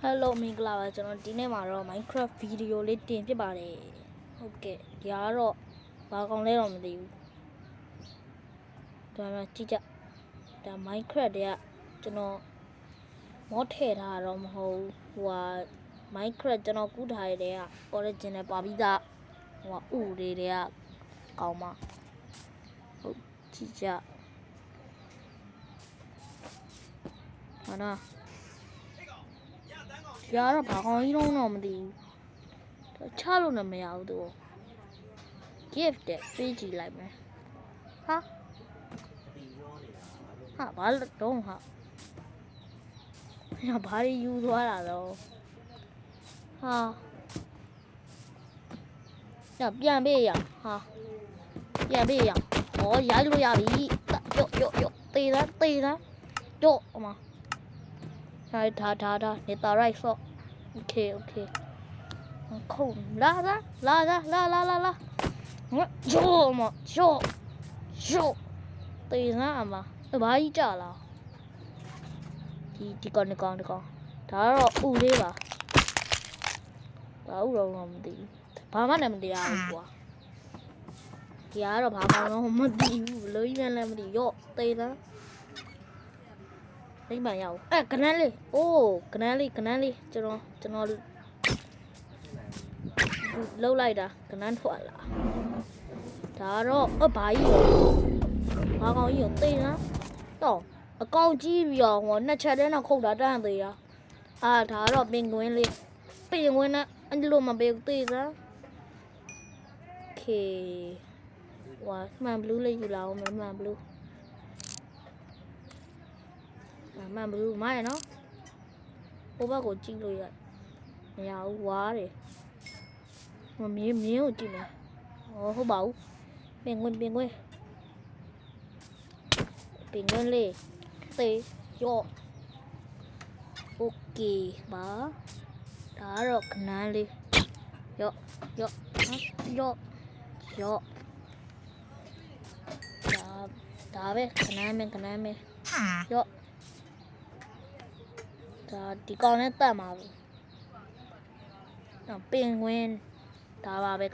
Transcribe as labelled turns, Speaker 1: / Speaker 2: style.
Speaker 1: Hello မင်္ဂလာပါကျွန်တော်ဒီနေ့မှာတော့ Minecraft video လေးတင်ပြပါတယ်ဟုတ်ကဲ့ဒီကတော့ဘာကောင်လဲတော့မသိဘူးဒါမှကြည့်ကြဒါ Minecraft တွေကကျွန်တော်မောထည့်ထားတော့မဟုတ်ဟိုဟာ Minecraft ကျွန်တော်ကူးထားရတဲ့က original ပါပြီးသားဟိုဟာဥတွေကကောင်းမှာဟုတ်ကြည့်ကြဟာနာရတော့ဘာကောင်းကြီးလုံးတော့မသိဘူးချလို့လည်းမရဘူးသူ gift တဲ့ပေးကြည့်လိုက်မယ်ဟာဘာလို့တော့ဟာညဘာတွေယူသွားတာတော့ဟာညပြန်ပေးရဟာပြန်ပေးရဟောရိုက်လို့ရပြီယောတေးလားတော့အမဒါနေတာရိုက်ဆော့โอเคခုံလာယောမယောတေးလားအမဘာကြီးကြလားဒီကောင်ဒါတော့ဥလေးပါဘာဥတော့မသိဘူးဘာမှလည်းမတရားဘူးကွာဒီကတော့ဘာမှမသိဘူးဘလို့ကြီးလည်းမသိရော့တေးလားလိမ့်ပါရအောင်ကနန်းလေးအိုးကနန်းလေးကျွန်တော်လှုပ်လိုက်တာကနန်းထွက်လာဒါတော့ဘာကြီးဘာကောင်ကြီးတေးလားတော့အကောင်ကြီးပြီးတော့ဟိုနှစ်ချက်တည်းနဲ့ခုတ်တာတန်းသေးရဒါတော့ပင်ကွင်းလေးနဲ့အဲ့လိုမပေးသေးသားโอเคဝါမှန်ဘလူးလေးယူလာအောင်မှန်ဘလူးမိုင်းနော်ဟိုဘက်ကိုကြည့်လို့ရမရဘူးဝါးတယ်မြင်းကိုကြည့်မယ်ဟုတ်ပါဘူးပင်ကွင်းလေးတေးရော့โอเคပါဒါတော့ခဏလေးရော့ဒါပဲခဏမယ်ရော့ဒါဒီကောင်နဲ့တက်မှာဘူးပင်ကွင်းဒါပါပဲ